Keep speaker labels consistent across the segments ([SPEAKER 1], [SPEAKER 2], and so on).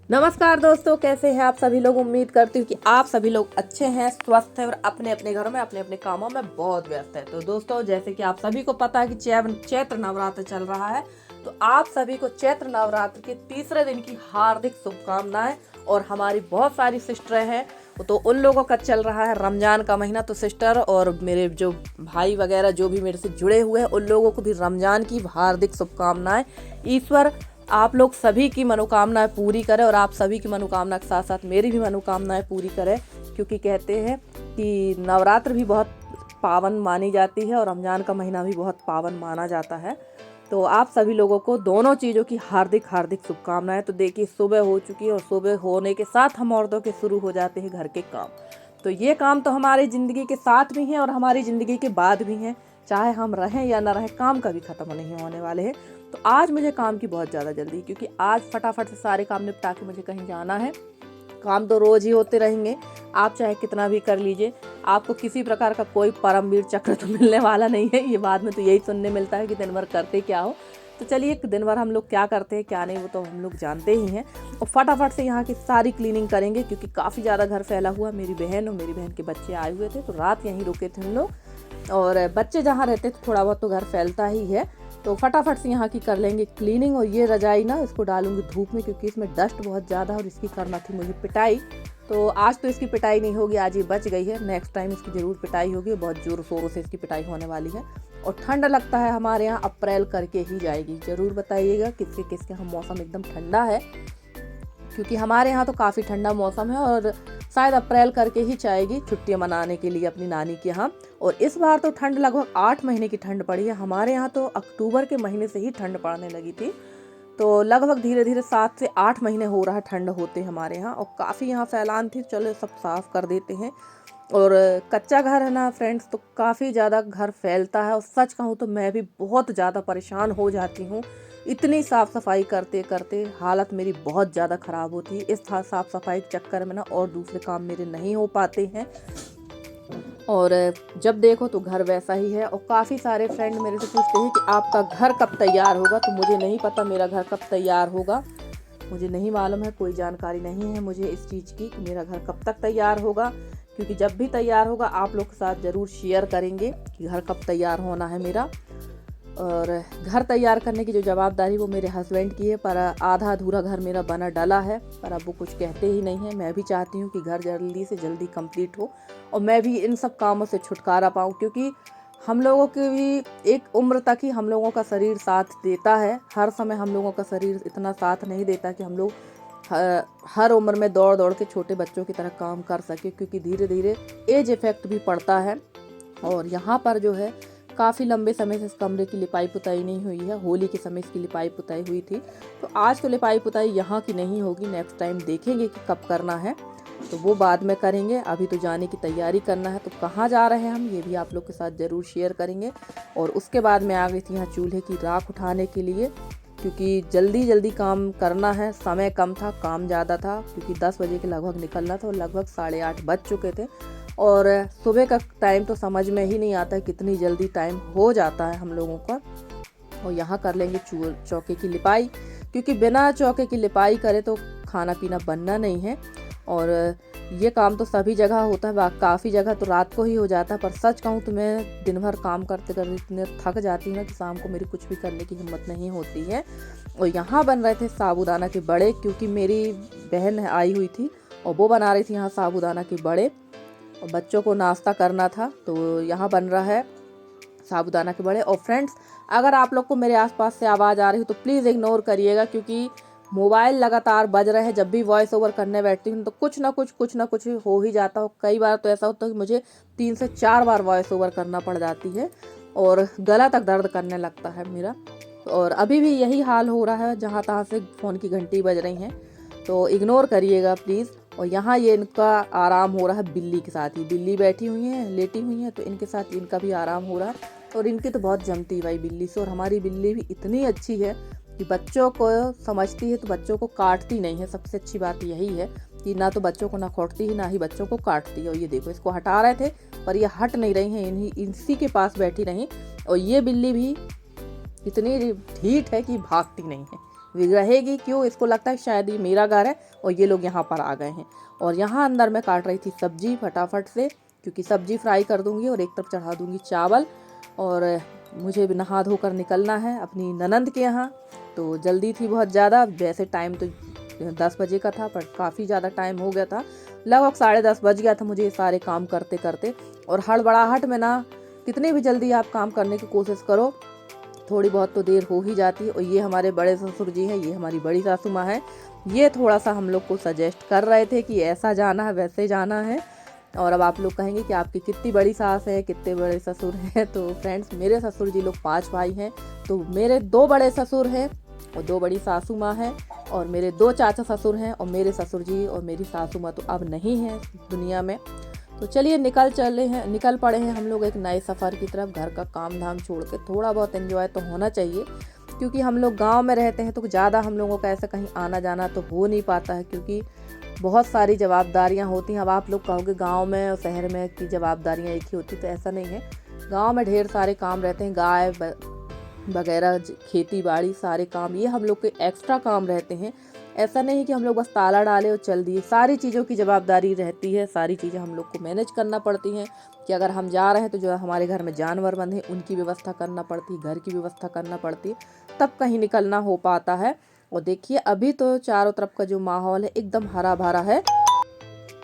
[SPEAKER 1] नमस्कार दोस्तों, कैसे हैं आप सभी लोग। उम्मीद करती हूँ कि आप सभी लोग अच्छे हैं, स्वस्थ हैं और अपने अपने घरों में अपने अपने कामों में बहुत व्यस्त हैं। तो दोस्तों, जैसे कि आप सभी को पता है कि चैत्र नवरात्र चल रहा है, तो आप सभी को चैत्र नवरात्र के तीसरे दिन की हार्दिक शुभकामनाएं। और हमारी बहुत सारी सिस्टरें हैं, तो उन लोगों का चल रहा है रमजान का महीना, तो सिस्टर और मेरे जो भाई वगैरह जो भी मेरे से जुड़े हुए हैं, उन लोगों को भी रमजान की हार्दिक शुभकामनाएं। ईश्वर आप लोग सभी की मनोकामनाएं पूरी करे और आप सभी की मनोकामना के साथ साथ मेरी भी मनोकामनाएं पूरी करे, क्योंकि कहते हैं कि नवरात्र भी बहुत पावन मानी जाती है और रमजान का महीना भी बहुत पावन माना जाता है। तो आप सभी लोगों को दोनों चीज़ों की हार्दिक हार्दिक शुभकामनाएं। तो देखिए, सुबह हो चुकी है और सुबह होने के साथ हम औरतों के शुरू हो जाते हैं घर के काम। तो ये काम तो हमारी ज़िंदगी के साथ भी हैं और हमारी ज़िंदगी के बाद भी हैं, चाहे हम रहें या ना रहें, काम कभी ख़त्म नहीं होने वाले हैं। तो आज मुझे काम की बहुत ज़्यादा जल्दी, क्योंकि आज फटाफट से सारे काम निपटा के मुझे कहीं जाना है। काम तो रोज़ ही होते रहेंगे, आप चाहे कितना भी कर लीजिए, आपको किसी प्रकार का कोई परमवीर चक्र तो मिलने वाला नहीं है। ये बाद में तो यही सुनने मिलता है कि दिन भर करते क्या हो। तो चलिए, दिन भर हम लोग क्या करते हैं क्या नहीं वो तो हम लोग जानते ही हैं। और फटाफट से यहाँ की सारी क्लीनिंग करेंगे, क्योंकि काफ़ी ज़्यादा घर फैला हुआ। मेरी बहन और मेरी बहन के बच्चे आए हुए थे, तो रात यहीं रुके थे हम लोग। और बच्चे जहाँ रहते तो थोड़ा बहुत तो घर फैलता ही है। तो फटाफट से यहाँ की कर लेंगे क्लीनिंग। और ये रजाई ना, इसको डालूंगी धूप में, क्योंकि इसमें डस्ट बहुत ज़्यादा है और इसकी करना थी मुझे पिटाई। तो आज तो इसकी पिटाई नहीं होगी, आज ये बच गई है, नेक्स्ट टाइम इसकी ज़रूर पिटाई होगी। बहुत ज़ोर शोरों से इसकी पिटाई होने वाली है। और ठंड लगता है हमारे यहाँ अप्रैल करके ही जाएगी। ज़रूर बताइएगा किसके किसके यहाँ मौसम एकदम ठंडा है, क्योंकि हमारे यहाँ तो काफ़ी ठंडा मौसम है। और शायद अप्रैल करके ही जाएगी छुट्टियाँ मनाने के लिए अपनी नानी के यहाँ। और इस बार तो ठंड लगभग 8 महीने की ठंड पड़ी है। हमारे यहाँ तो अक्टूबर के महीने से ही ठंड पड़ने लगी थी। तो लगभग धीरे धीरे 7 से 8 महीने हो रहा है ठंड होते हमारे यहाँ। और काफ़ी यहाँ फैलान थी, चलो सब साफ़ कर देते हैं। और कच्चा घर है ना फ्रेंड्स, तो काफ़ी ज़्यादा घर फैलता है। और सच कहूँ तो मैं भी बहुत ज़्यादा परेशान हो जाती हूँ। इतनी साफ़ सफाई करते करते हालत मेरी बहुत ज़्यादा ख़राब होती है। इस साफ़ सफाई के चक्कर में ना और दूसरे काम मेरे नहीं हो पाते हैं। और जब देखो तो घर वैसा ही है। और काफ़ी सारे फ्रेंड मेरे से पूछते हैं कि आपका घर कब तैयार होगा। तो मुझे नहीं पता मेरा घर कब तैयार होगा, मुझे नहीं मालूम है, कोई जानकारी नहीं है मुझे इस चीज़ की कि मेरा घर कब तक तैयार होगा। क्योंकि जब भी तैयार होगा आप लोग के साथ ज़रूर शेयर करेंगे कि घर कब तैयार होना है मेरा। और घर तैयार करने की जो जवाबदारी वो मेरे हस्बैंड की है, पर आधा अधूरा घर मेरा बना डला है, पर अब वो कुछ कहते ही नहीं है। मैं भी चाहती हूँ कि घर जल्दी से जल्दी कंप्लीट हो और मैं भी इन सब कामों से छुटकारा पाऊँ, क्योंकि हम लोगों की भी एक उम्र तक ही हम लोगों का शरीर साथ देता है। हर समय हम लोगों का शरीर इतना साथ नहीं देता कि हम लोग हर उम्र में दौड़ दौड़ के छोटे बच्चों की तरह काम कर सके, क्योंकि धीरे धीरे एज इफ़ेक्ट भी पड़ता है। और यहाँ पर जो है काफ़ी लंबे समय से इस कमरे की लिपाई पुताई नहीं हुई है। होली के समय इसकी लिपाई पुताई हुई थी, तो आज तो लिपाई पुताई यहाँ की नहीं होगी, नेक्स्ट टाइम देखेंगे कि कब करना है, तो वो बाद में करेंगे। अभी तो जाने की तैयारी करना है। तो कहाँ जा रहे हैं हम, ये भी आप लोग के साथ ज़रूर शेयर करेंगे। और उसके बाद मैं आ गई थी यहाँ चूल्हे की राख उठाने के लिए, क्योंकि जल्दी जल्दी काम करना है। समय कम था, काम ज़्यादा था, क्योंकि 10 बजे के लगभग निकलना था और लगभग 8:30 बज चुके थे। और सुबह का टाइम तो समझ में ही नहीं आता है कितनी जल्दी टाइम हो जाता है हम लोगों का। और यहाँ कर लेंगे चौके की लिपाई, क्योंकि बिना चौके की लिपाई करे तो खाना पीना बनना नहीं है। और ये काम तो सभी जगह होता है, काफ़ी जगह तो रात को ही हो जाता है। पर सच कहूँ तो मैं दिन भर काम करते करते इतने थक जाती हूँ ना कि शाम को मेरी कुछ भी करने की हिम्मत नहीं होती है। और यहाँ बन रहे थे साबूदाना के बड़े, क्योंकि मेरी बहन आई हुई थी और वो बना रही थी यहाँ साबूदाना के बड़े, और बच्चों को नाश्ता करना था। तो यहाँ बन रहा है साबूदाना के बड़े। और फ्रेंड्स, अगर आप लोग को मेरे आसपास से आवाज़ आ रही हो तो प्लीज़ इग्नोर करिएगा, क्योंकि मोबाइल लगातार बज रहे हैं। जब भी वॉइस ओवर करने बैठती हूँ तो कुछ ना कुछ हो ही जाता हो। कई बार तो ऐसा होता है कि मुझे 3 से 4 बार वॉइस ओवर करना पड़ जाती है और गला तक दर्द करने लगता है मेरा। और अभी भी यही हाल हो रहा है, जहाँ तहाँ से फ़ोन की घंटी बज रही हैं, तो इग्नोर करिएगा प्लीज़। और यहाँ ये इनका आराम हो रहा है बिल्ली के साथ ही, बिल्ली बैठी हुई हैं, लेटी हुई हैं, तो इनके साथ इनका भी आराम हो रहा है। और इनकी तो बहुत जमती भाई बिल्ली से। और हमारी बिल्ली भी इतनी अच्छी है कि बच्चों को समझती है, तो बच्चों को काटती नहीं है। सबसे अच्छी बात यही है कि ना तो बच्चों को ना खोटती है, ना ही बच्चों को काटती है। और ये देखो, इसको हटा रहे थे पर ये हट नहीं रही हैं, इसी के पास बैठी रहीं। और ये बिल्ली भी इतनी ढीठ है कि भागती नहीं है। रहेगी क्यों, इसको लगता है शायद ये मेरा घर है और ये लोग यहाँ पर आ गए हैं। और यहाँ अंदर मैं काट रही थी सब्जी फटाफट से, क्योंकि सब्जी फ्राई कर दूँगी और एक तरफ चढ़ा दूँगी चावल। और मुझे भी नहा धोकर निकलना है अपनी ननंद के यहाँ। तो जल्दी थी बहुत ज़्यादा, वैसे टाइम तो 10 बजे का था, पर काफ़ी ज़्यादा टाइम हो गया था, लगभग 10:30 बज गया था मुझे ये सारे काम करते करते। और हड़बड़ाहट में ना, कितनी भी जल्दी आप काम करने की कोशिश करो, थोड़ी बहुत तो देर हो ही जाती है। और ये हमारे बड़े ससुर जी हैं, ये हमारी बड़ी सासू माँ है, ये थोड़ा सा हम लोग को सजेस्ट कर रहे थे कि ऐसा जाना है वैसे जाना है। और अब आप लोग कहेंगे कि आपकी कितनी बड़ी सास है, कितने बड़े ससुर हैं। तो फ्रेंड्स, मेरे ससुर जी लोग 5 भाई हैं, तो मेरे 2 बड़े ससुर हैं और 2 बड़ी सासू माँ हैं, और मेरे 2 चाचा ससुर हैं, और मेरे ससुर जी और मेरी सासू माँ तो अब नहीं हैं दुनिया में। तो चलिए निकल पड़े हैं हम लोग एक नए सफ़र की तरफ। घर का काम धाम छोड़ के थोड़ा बहुत एंजॉय तो होना चाहिए, क्योंकि हम लोग गांव में रहते हैं तो ज़्यादा हम लोगों का ऐसा कहीं आना जाना तो हो नहीं पाता है, क्योंकि बहुत सारी जवाबदारियां होती हैं। अब आप लोग कहोगे गांव में और शहर में की जवाबदारियां एक ही होती, तो ऐसा नहीं है। गांव में ढेर सारे काम रहते हैं, गाय वगैरह, खेती बाड़ी, सारे काम ये हम लोग के एक्स्ट्रा काम रहते हैं। ऐसा नहीं कि हम लोग बस ताला डाले और चल दिए, सारी चीज़ों की जवाबदारी रहती है, सारी चीज़ें हम लोग को मैनेज करना पड़ती हैं। कि अगर हम जा रहे हैं तो जो हमारे घर में जानवर बंधे उनकी व्यवस्था करना पड़ती है, घर की व्यवस्था करना पड़ती है, तब कहीं निकलना हो पाता है। और देखिए अभी तो चारों तरफ का जो माहौल है एकदम हरा भरा है,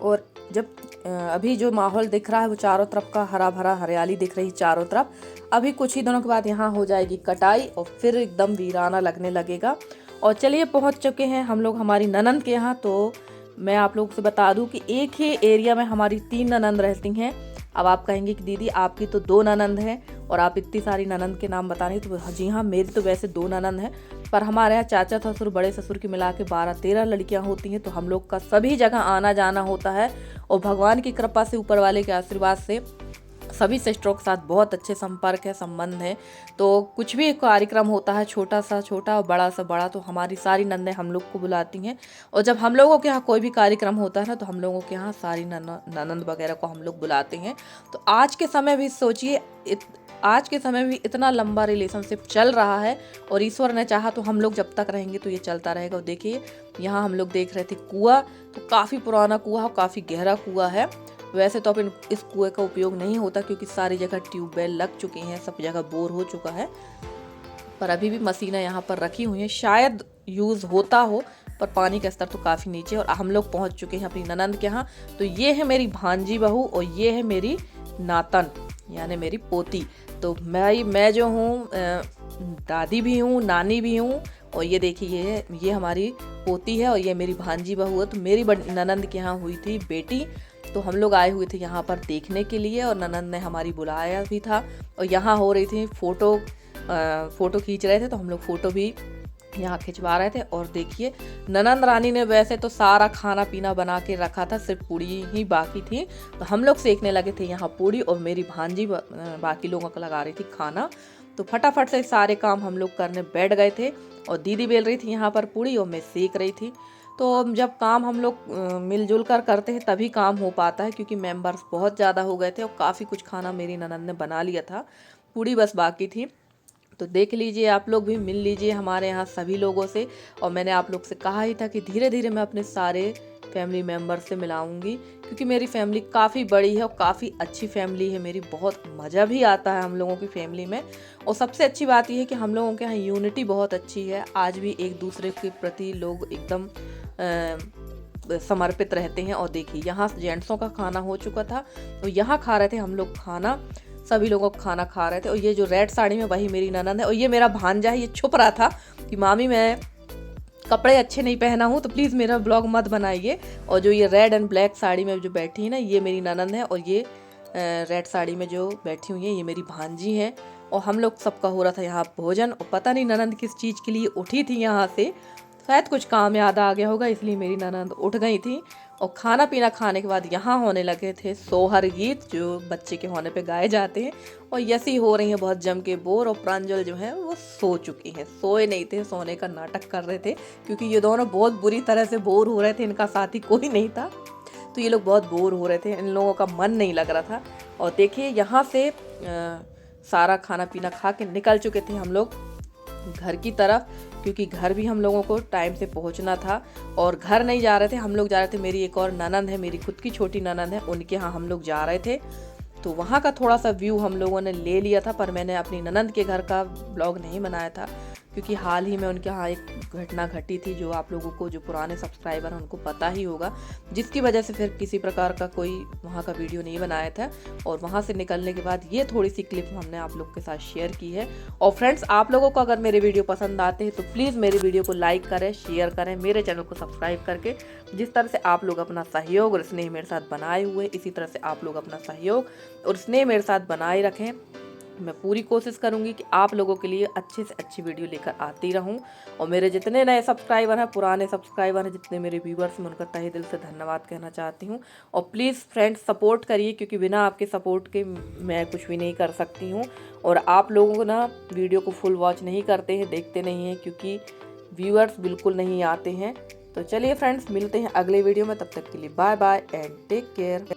[SPEAKER 1] और जब अभी जो माहौल दिख रहा है वो चारों तरफ का हरा भरा, हरियाली दिख रही चारों तरफ। अभी कुछ ही दिनों के बाद यहाँ हो जाएगी कटाई और फिर एकदम वीराना लगने लगेगा। और चलिए पहुँच चुके हैं हम लोग हमारी ननंद के यहाँ। तो मैं आप लोगों से बता दूं कि एक ही एरिया में हमारी 3 ननंद रहती हैं। अब आप कहेंगे कि दीदी आपकी तो 2 ननंद हैं और आप इतनी सारी ननंद के नाम बता रही, तो जी हाँ, मेरी तो वैसे 2 ननंद हैं, पर हमारे यहाँ चाचा ससुर बड़े ससुर की मिला के 12-13 लड़कियाँ होती हैं। तो हम लोग का सभी जगह आना जाना होता है, और भगवान की कृपा से, ऊपर वाले के आशीर्वाद से सभी सिस्टरों के साथ बहुत अच्छे संपर्क है, संबंध है। तो कुछ भी कार्यक्रम होता है, छोटा सा छोटा और बड़ा सा बड़ा, तो हमारी सारी नंदें हम लोग को बुलाती हैं। और जब हम लोगों के यहाँ कोई भी कार्यक्रम होता है ना, तो हम लोगों के यहाँ सारी ननंद वगैरह को हम लोग बुलाते हैं। तो आज के समय भी सोचिए, आज के समय भी इतना लंबा रिलेशनशिप चल रहा है, और ईश्वर ने चाहा तो हम लोग जब तक रहेंगे तो ये चलता रहेगा। और देखिए यहाँ हम लोग देख रहे थे कुआं, तो काफ़ी पुराना कुआं और काफ़ी गहरा कुआं है। वैसे तो अब इस कुएं का उपयोग नहीं होता, क्योंकि सारी जगह ट्यूबवेल लग चुके हैं, सब जगह बोर हो चुका है, पर अभी भी मशीनें यहाँ पर रखी हुई हैं, शायद यूज़ होता हो, पर पानी का स्तर तो काफ़ी नीचे। और हम लोग पहुँच चुके हैं अपनी ननंद के यहाँ। तो ये है मेरी भांजी बहू और ये है मेरी नातन, यानी मेरी पोती। तो मैं जो हूँ दादी भी हूँ, नानी भी हूँ। और ये देखिए ये हमारी पोती है और ये मेरी भांजी बहू है। तो मेरी ननंद के यहाँ हुई थी बेटी, तो हम लोग आए हुए थे यहाँ पर देखने के लिए, और ननंद ने हमारी बुलाया भी था। और यहाँ हो रही थी फ़ोटो खींच रहे थे, तो हम लोग फ़ोटो भी यहाँ खिंचवा रहे थे। और देखिए ननंद रानी ने वैसे तो सारा खाना पीना बना के रखा था, सिर्फ पूड़ी ही बाकी थी। तो हम लोग सेकने लगे थे यहाँ पूड़ी, और मेरी भांजी बाकी लोगों को लगा रही थी खाना। तो फटाफट से सारे काम हम लोग करने बैठ गए थे, और दीदी बेल रही थी यहाँ पर पूड़ी और मैं सेक रही थी। तो जब काम हम लोग मिलजुल कर करते हैं तभी काम हो पाता है, क्योंकि मेंबर्स बहुत ज़्यादा हो गए थे और काफ़ी कुछ खाना मेरी ननंद ने बना लिया था, पूड़ी बस बाकी थी। तो देख लीजिए, आप लोग भी मिल लीजिए हमारे यहाँ सभी लोगों से। और मैंने आप लोग से कहा ही था कि धीरे धीरे मैं अपने सारे फैमिली मेम्बर से मिलाऊंगी, क्योंकि मेरी फैमिली काफ़ी बड़ी है और काफ़ी अच्छी फैमिली है मेरी, बहुत मज़ा भी आता है हम लोगों की फैमिली में। और सबसे अच्छी बात यह है कि हम लोगों के यहाँ यूनिटी बहुत अच्छी है, आज भी एक दूसरे के प्रति लोग एकदम समर्पित रहते हैं। और देखिए यहाँ जेंट्सों का खाना हो चुका था, तो यहाँ खा रहे थे हम लोग खाना, सभी लोगों को खाना खा रहे थे। और ये जो रेड साड़ी में वही मेरी ननंद है, और ये मेरा भांजा है। ये छुप रहा था कि मामी मैं कपड़े अच्छे नहीं पहना हूँ, तो प्लीज़ मेरा ब्लॉग मत बनाइए। और जो ये रेड एंड ब्लैक साड़ी में जो बैठी है ना, ये मेरी ननंद है, और ये रेड साड़ी में जो बैठी हुई है ये मेरी भांजी है। और हम लोग सबका हो रहा था यहाँ भोजन, और पता नहीं ननंद किस चीज़ के लिए उठी थी यहाँ से, शायद कुछ काम याद आ गया होगा, इसलिए मेरी ननंद उठ गई थी। और खाना पीना खाने के बाद यहाँ होने लगे थे सोहर गीत, जो बच्चे के होने पे गाए जाते हैं। और यसी हो रही है बहुत जम के बोर, और प्रांजल जो है वो सो चुकी हैं, सोए नहीं थे, सोने का नाटक कर रहे थे, क्योंकि ये दोनों बहुत बुरी तरह से बोर हो रहे थे, इनका साथी कोई नहीं था, तो ये लोग बहुत बोर हो रहे थे, इन लोगों का मन नहीं लग रहा था। और देखिए यहाँ से सारा खाना पीना खा के निकल चुके थे हम लोग घर की तरफ, क्योंकि घर भी हम लोगों को टाइम से पहुंचना था। और घर नहीं जा रहे थे, हम लोग जा रहे थे, मेरी एक और ननंद है, मेरी खुद की छोटी ननंद है, उनके यहाँ हम लोग जा रहे थे। तो वहाँ का थोड़ा सा व्यू हम लोगों ने ले लिया था, पर मैंने अपनी ननंद के घर का ब्लॉग नहीं बनाया था, क्योंकि हाल ही में उनके यहाँ एक घटना घटी थी, जो आप लोगों को, जो पुराने सब्सक्राइबर हैं उनको पता ही होगा, जिसकी वजह से फिर किसी प्रकार का कोई वहाँ का वीडियो नहीं बनाया था। और वहाँ से निकलने के बाद ये थोड़ी सी क्लिप हमने आप लोग के साथ शेयर की है। और फ्रेंड्स, आप लोगों को अगर मेरे वीडियो पसंद आते हैं तो प्लीज़ मेरे वीडियो को लाइक करें, शेयर करें, मेरे चैनल को सब्सक्राइब करके। जिस तरह से आप लोग अपना सहयोग और स्नेह मेरे साथ बनाए हुए, इसी तरह से आप लोग अपना सहयोग और स्नेह मेरे साथ बनाए रखें। मैं पूरी कोशिश करूंगी कि आप लोगों के लिए अच्छे से अच्छी वीडियो लेकर आती रहूं। और मेरे जितने नए सब्सक्राइबर हैं, पुराने सब्सक्राइबर हैं, जितने मेरे व्यूवर्स हैं, उनका तहे दिल से धन्यवाद कहना चाहती हूं। और प्लीज़ फ्रेंड्स, सपोर्ट करिए, क्योंकि बिना आपके सपोर्ट के मैं कुछ भी नहीं कर सकती हूँ। और आप लोगों ना वीडियो को फुल वॉच नहीं करते हैं, देखते नहीं हैं, क्योंकि व्यूअर्स बिल्कुल नहीं आते हैं। तो चलिए फ्रेंड्स, मिलते हैं अगले वीडियो में, तब तक के लिए bye bye and take care.